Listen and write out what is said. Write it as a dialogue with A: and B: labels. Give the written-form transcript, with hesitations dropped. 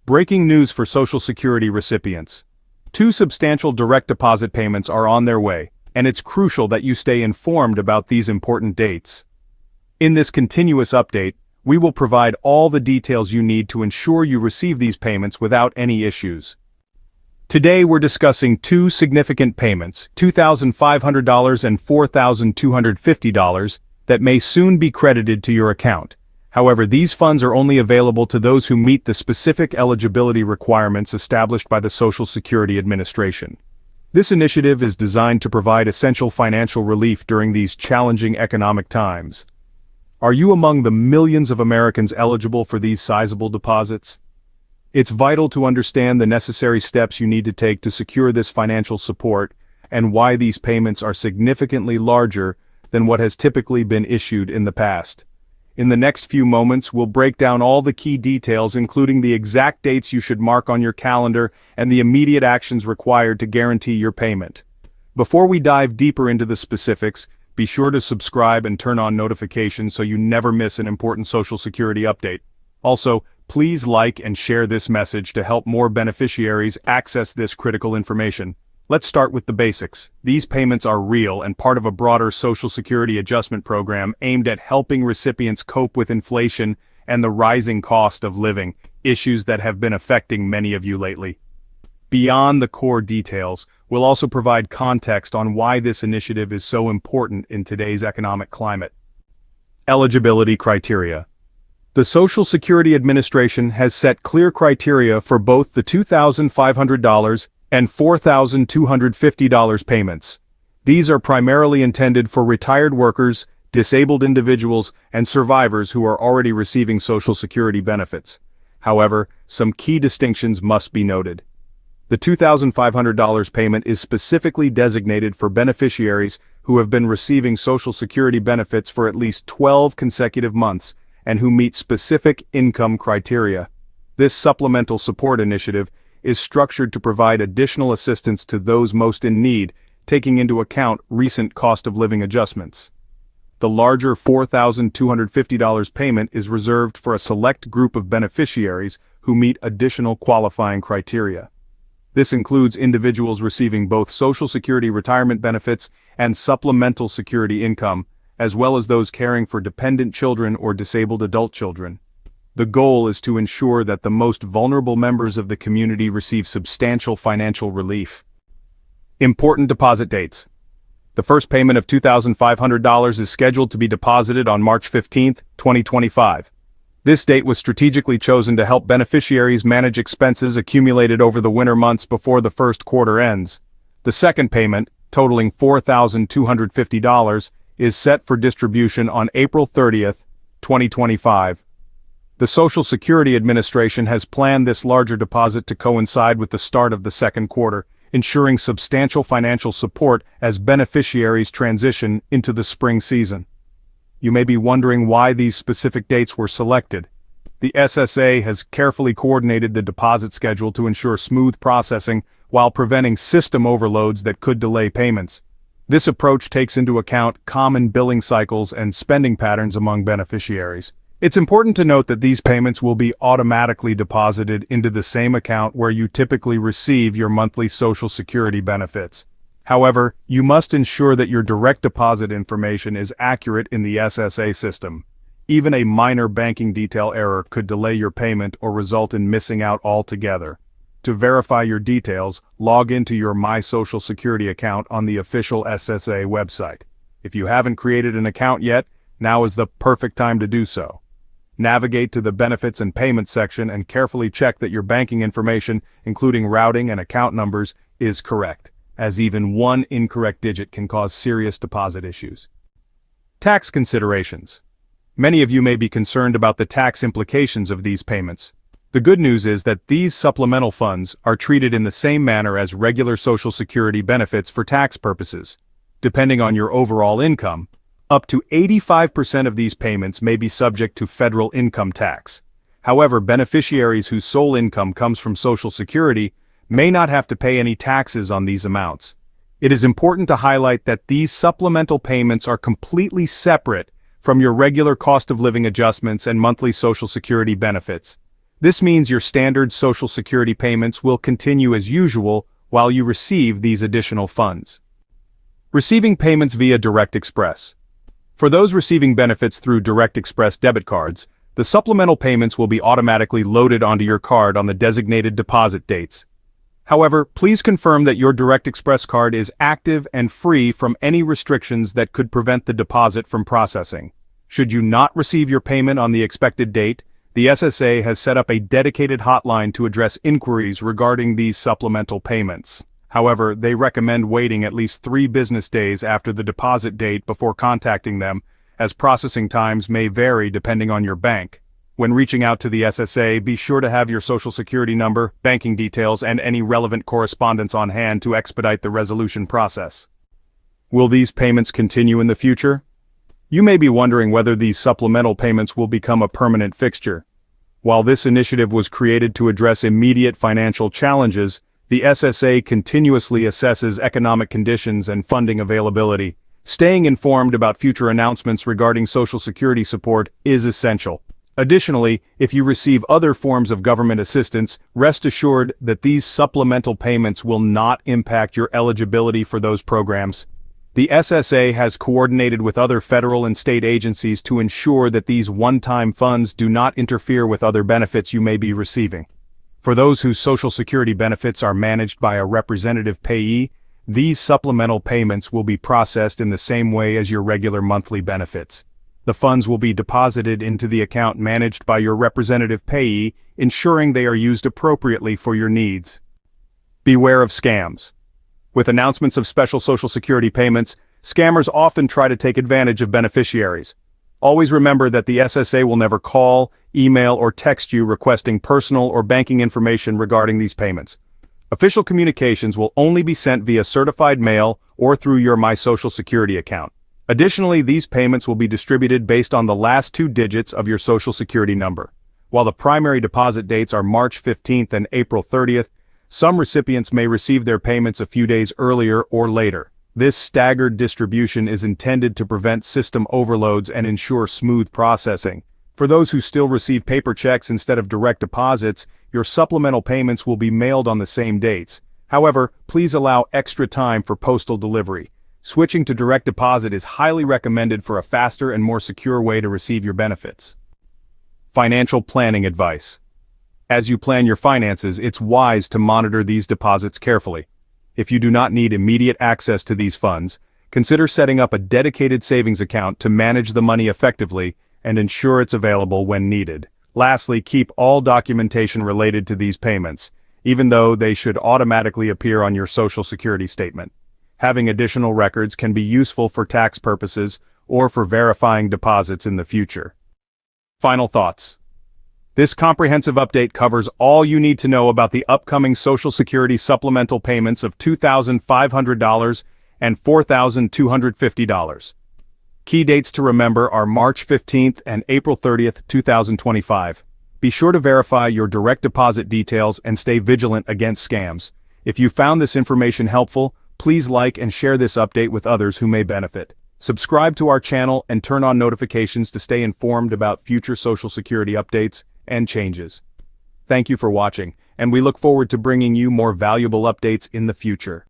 A: Breaking news for Social Security recipients. Two substantial direct deposit payments are on their way, and it's crucial that you stay informed about these important dates. In this continuous update, we will provide all the details you need to ensure you receive these payments without any issues. Today we're discussing two significant payments, $2,500 and $4,250, that may soon be credited to your account. However, these funds are only available to those who meet the specific eligibility requirements established by the Social Security Administration. This initiative is designed to provide essential financial relief during these challenging economic times. Are you among the millions of Americans eligible for these sizable deposits? It's vital to understand the necessary steps you need to take to secure this financial support and why these payments are significantly larger than what has typically been issued in the past. In the next few moments, we'll break down all the key details, including the exact dates you should mark on your calendar and the immediate actions required to guarantee your payment. Before we dive deeper into the specifics, be sure to subscribe and turn on notifications so you never miss an important Social Security update. Also, please like and share this message to help more beneficiaries access this critical information. Let's start with the basics. These payments are real and part of a broader Social Security adjustment program aimed at helping recipients cope with inflation and the rising cost of living, issues that have been affecting many of you lately. Beyond the core details, we'll also provide context on why this initiative is so important in today's economic climate. Eligibility criteria. The Social Security Administration has set clear criteria for both the $2,500 and $4,250 payments. These are primarily intended for retired workers, disabled individuals, and survivors who are already receiving Social Security benefits. However, some key distinctions must be noted. The $2,500 payment is specifically designated for beneficiaries who have been receiving Social Security benefits for at least 12 consecutive months and who meet specific income criteria. This supplemental support initiative is structured to provide additional assistance to those most in need, taking into account recent cost of living adjustments. The larger $4,250 payment is reserved for a select group of beneficiaries who meet additional qualifying criteria. This includes individuals receiving both Social Security retirement benefits and supplemental security income, as well as those caring for dependent children or disabled adult children. The goal is to ensure that the most vulnerable members of the community receive substantial financial relief. Important deposit dates. The first payment of $2,500 is scheduled to be deposited on March 15, 2025. This date was strategically chosen to help beneficiaries manage expenses accumulated over the winter months before the first quarter ends. The second payment, totaling $4,250, is set for distribution on April 30, 2025. The Social Security Administration has planned this larger deposit to coincide with the start of the second quarter, ensuring substantial financial support as beneficiaries transition into the spring season. You may be wondering why these specific dates were selected. The SSA has carefully coordinated the deposit schedule to ensure smooth processing while preventing system overloads that could delay payments. This approach takes into account common billing cycles and spending patterns among beneficiaries. It's important to note that these payments will be automatically deposited into the same account where you typically receive your monthly Social Security benefits. However, you must ensure that your direct deposit information is accurate in the SSA system. Even a minor banking detail error could delay your payment or result in missing out altogether. To verify your details, log into your My Social Security account on the official SSA website. If you haven't created an account yet, now is the perfect time to do so. Navigate to the Benefits and Payments section and carefully check that your banking information, including routing and account numbers, is correct, as even one incorrect digit can cause serious deposit issues. Tax considerations. Many of you may be concerned about the tax implications of these payments. The good news is that these supplemental funds are treated in the same manner as regular Social Security benefits for tax purposes. Depending on your overall income, up to 85% of these payments may be subject to federal income tax. However, beneficiaries whose sole income comes from Social Security may not have to pay any taxes on these amounts. It is important to highlight that these supplemental payments are completely separate from your regular cost of living adjustments and monthly Social Security benefits. This means your standard Social Security payments will continue as usual while you receive these additional funds. Receiving payments via Direct Express. For those receiving benefits through Direct Express debit cards, the supplemental payments will be automatically loaded onto your card on the designated deposit dates. However, please confirm that your Direct Express card is active and free from any restrictions that could prevent the deposit from processing. Should you not receive your payment on the expected date, the SSA has set up a dedicated hotline to address inquiries regarding these supplemental payments. However, they recommend waiting at least 3 business days after the deposit date before contacting them, as processing times may vary depending on your bank. When reaching out to the SSA, be sure to have your Social Security number, banking details, and any relevant correspondence on hand to expedite the resolution process. Will these payments continue in the future? You may be wondering whether these supplemental payments will become a permanent fixture. While this initiative was created to address immediate financial challenges, the SSA continuously assesses economic conditions and funding availability. Staying informed about future announcements regarding Social Security support is essential. Additionally, if you receive other forms of government assistance, rest assured that these supplemental payments will not impact your eligibility for those programs. The SSA has coordinated with other federal and state agencies to ensure that these one-time funds do not interfere with other benefits you may be receiving. For those whose Social Security benefits are managed by a representative payee, these supplemental payments will be processed in the same way as your regular monthly benefits. The funds will be deposited into the account managed by your representative payee, ensuring they are used appropriately for your needs. Beware of scams. With announcements of special Social Security payments, scammers often try to take advantage of beneficiaries. Always remember that the SSA will never call, email, or text you requesting personal or banking information regarding these payments. Official communications will only be sent via certified mail or through your My Social Security account. Additionally, these payments will be distributed based on the last 2 digits of your Social Security number. While the primary deposit dates are March 15th and April 30th, some recipients may receive their payments a few days earlier or later. This staggered distribution is intended to prevent system overloads and ensure smooth processing. For those who still receive paper checks instead of direct deposits, your supplemental payments will be mailed on the same dates. However, please allow extra time for postal delivery. Switching to direct deposit is highly recommended for a faster and more secure way to receive your benefits. Financial planning advice. As you plan your finances, it's wise to monitor these deposits carefully. If you do not need immediate access to these funds, consider setting up a dedicated savings account to manage the money effectively and ensure it's available when needed. Lastly, keep all documentation related to these payments, even though they should automatically appear on your Social Security statement. Having additional records can be useful for tax purposes or for verifying deposits in the future. Final thoughts. This comprehensive update covers all you need to know about the upcoming Social Security supplemental payments of $2,500 and $4,250. Key dates to remember are March 15th and April 30th, 2025. Be sure to verify your direct deposit details and stay vigilant against scams. If you found this information helpful, please like and share this update with others who may benefit. Subscribe to our channel and turn on notifications to stay informed about future Social Security updates and changes. Thank you for watching, and we look forward to bringing you more valuable updates in the future.